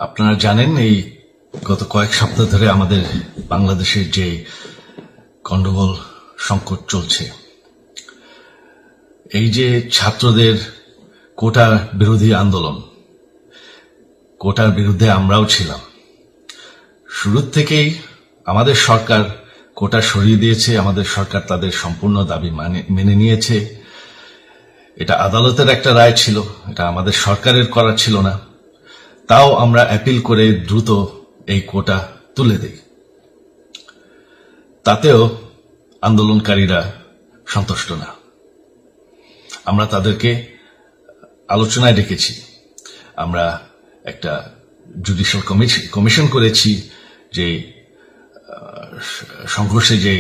আপনারা জানেন এই গত কয়েক সপ্তাহ ধরে আমাদের বাংলাদেশের যে গন্ডগোল সংকট চলছে, এই যে ছাত্রদের কোটা বিরোধী আন্দোলন, কোটার বিরুদ্ধে আমরাও ছিলাম। শুরু থেকেই আমাদের সরকার কোটা সরিয়ে দিয়েছে, আমাদের সরকার তাদের সম্পূর্ণ দাবি মেনে নিয়েছে। এটা আদালতের একটা রায় ছিল, এটা আমাদের সরকারের করা ছিল না। তাও আমরা অ্যাপিল করে দ্রুত এই কোটা তুলে দেই। তাতেও আন্দোলনকারীরা সন্তুষ্ট না। আমরা তাদেরকে আলোচনায় ডেকেছি, আমরা একটা জুডিশিয়াল কমিশন করেছি যে সংঘর্ষে যে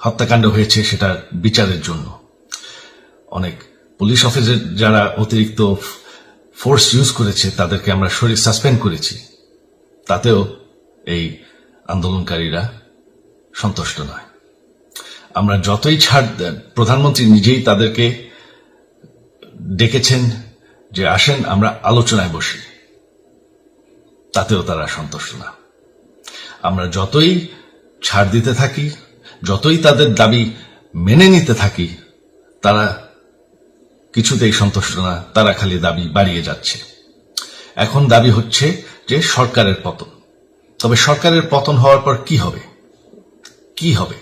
হত্যাকাণ্ড হয়েছে সেটার বিচারের জন্য। অনেক পুলিশ অফিসার যারা অতিরিক্ত ফোর্স ইউজ করেছে তাদেরকে আমরা সাসপেন্ড করেছি। তাতেও এই আন্দোলনকারীরা সন্তুষ্ট নয়। আমরা যতই ছাড়, প্রধানমন্ত্রী নিজেই তাদেরকে ডেকেছেন যে আসেন আমরা আলোচনায় বসি, তাতেও তারা সন্তুষ্ট না। আমরা যতই ছাড় দিতে থাকি, যতই তাদের দাবি মেনে নিতে থাকি, তারা কিছুতেই সন্তুষ্ট না, তারা খালি দাবি বাড়িয়ে যাচ্ছে। এখন দাবি হচ্ছে যে সরকারের পতন। তবে সরকারের পতন হওয়ার পর কি হবে, কি হবে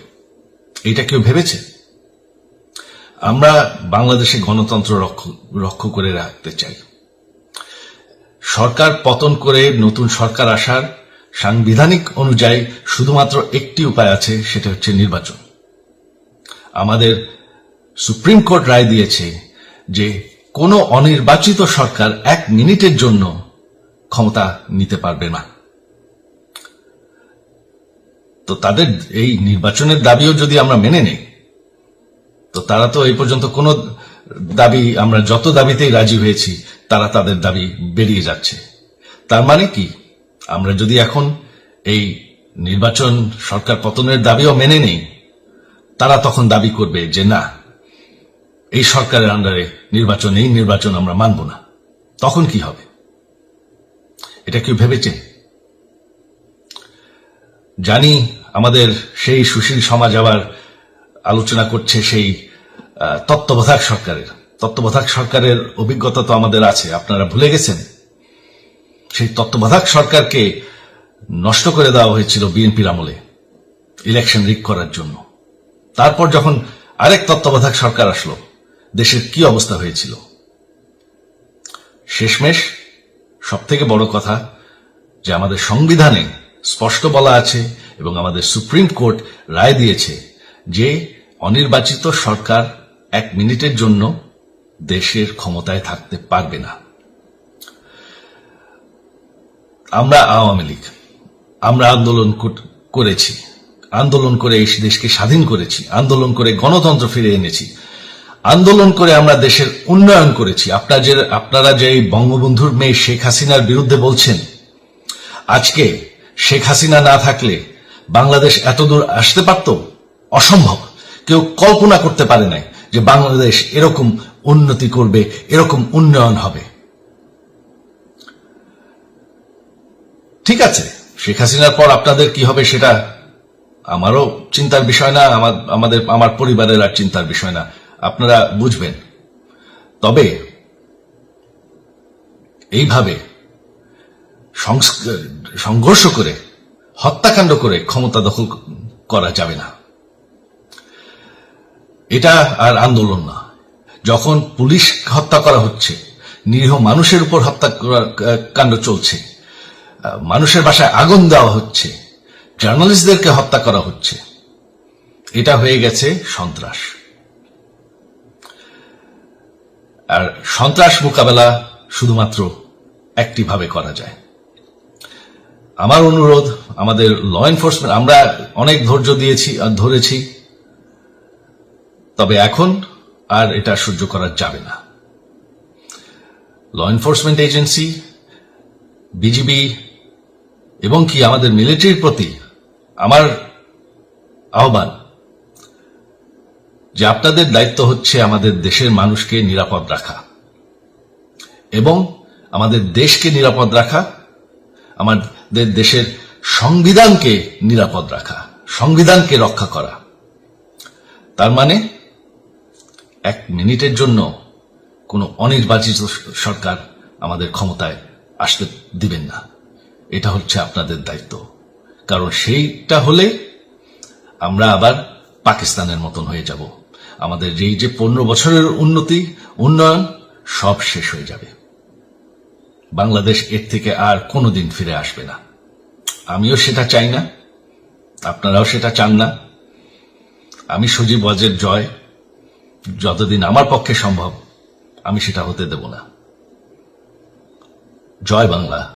এটা কেউ ভেবেছে? আমরা বাংলাদেশে গণতন্ত্র রক্ষা করে রাখতে চাই। সরকার পতন করে নতুন সরকার আসার সাংবিধানিক অনুযায়ী শুধুমাত্র একটি উপায় আছে, সেটা হচ্ছে নির্বাচন। আমাদের সুপ্রিম কোর্ট রায় দিয়েছে যে কোনো অনির্বাচিত সরকার 1 মিনিটের জন্য ক্ষমতা নিতে পারবে না। তো তাদের এই নির্বাচনের দাবিও যদি আমরা মেনে নেই, তো তারা তো এই পর্যন্ত কোনো দাবি, আমরা যত দাবিতেই রাজি হয়েছি তারা তাদের দাবি বেরিয়ে যাচ্ছে। তার মানে কি, আমরা যদি এখন এই নির্বাচন, সরকার পতনের দাবিও মেনে নেই, তারা তখন দাবি করবে যে না, এই সরকারের আন্ডারে নির্বাচন, এই নির্বাচন আমরা মানব না। তখন কি হবে এটা কেউ ভেবেছে? জানি আমাদের সেই সুশীল সমাজ আবার আলোচনা করছে সেই তত্ত্বাবধায়ক সরকারের অভিজ্ঞতা তো আমাদের আছে। আপনারা ভুলে গেছেন সেই তত্ত্বাবধায়ক সরকারকে নষ্ট করে দেওয়া হয়েছিল বিএনপির আমলে ইলেকশন রিগ করার জন্য। তারপর যখন আরেক তত্ত্বাবধায়ক সরকার আসলো, দেশের কি অবস্থা হয়েছিল। শেষমেশ সবথেকে বড় কথা যে আমাদের সংবিধানে স্পষ্ট বলা আছে এবং আমাদের সুপ্রিম কোর্ট রায় দিয়েছে যে অনির্বাচিত সরকার 1 মিনিটের জন্য দেশের ক্ষমতায় থাকতে পারবে না। আমরা আওয়ামী লীগ, আমরা আন্দোলন করেছি, আন্দোলন করে এই দেশকে স্বাধীন করেছি, আন্দোলন করে গণতন্ত্র ফিরে এনেছি, আন্দোলন করে আমরা দেশের উন্নয়ন করেছি। আপনারা যে বঙ্গবন্ধুর মেয়ে শেখ হাসিনার বিরুদ্ধে বলছেন, আজকে শেখ হাসিনা না থাকলে বাংলাদেশ এতদূর আসতে পারত? অসম্ভব। কেউ কল্পনা করতে পারে নাই যে বাংলাদেশ এরকম উন্নতি করবে, এরকম উন্নয়ন হবে। ঠিক আছে, শেখ হাসিনার পর আপনাদের কি হবে সেটা আমারও চিন্তার বিষয় না, আমার পরিবারের আর চিন্তার বিষয় না, আপনারা বুঝবেন। তবে এইভাবে সংঘর্ষ করে, হত্যাকাণ্ড করে ক্ষমতা দখল করা যাবে না। এটা আর আন্দোলন না। যখন পুলিশ হত্যা করা হচ্ছে, নিরীহ মানুষের উপর হত্যাকাণ্ড চলছে, মানুষের বাসায় আগুন দেওয়া হচ্ছে, জার্নালিস্টদেরকে হত্যা করা হচ্ছে, এটা হয়ে গেছে সন্ত্রাস। আর সন্ত্রাস মোকাবেলা শুধুমাত্র একটি ভাবে করা যায়। আমার অনুরোধ, আমাদের ল এনফোর্সমেন্ট, আমরা অনেক ধৈর্য ধরেছি, তবে এখন আর এটা সহ্য করা যাবে না। ল এনফোর্সমেন্ট এজেন্সি, বিজিবি এবং কি আমাদের মিলিটারির প্রতি আমার আহ্বান যে আপনাদের দায়িত্ব হচ্ছে আমাদের দেশের মানুষকে নিরাপদ রাখা এবং আমাদের দেশকে নিরাপদ রাখা আমাদের দেশের সংবিধানকে নিরাপদ রাখা, সংবিধানকে রক্ষা করা। তার মানে 1 মিনিটের জন্য কোনো অনির্বাচিত সরকার আমাদের ক্ষমতায় আসতে দিবেন না। এটা হচ্ছে আপনাদের দায়িত্ব, কারণ সেইটা হলে আমরা আবার পাকিস্তানের মতন হয়ে যাব। আমাদের এই যে 15 বছরের উন্নয়ন সব শেষ হয়ে যাবে। বাংলাদেশ এর থেকে আর কোনোদিন ফিরে আসবে না। আমিও সেটা চাই না, আপনারাও সেটা চান না। আমি সজীব ওয়াজের জয় যতদিন আমার পক্ষে সম্ভব আমি সেটা হতে দেব না। জয় বাংলা।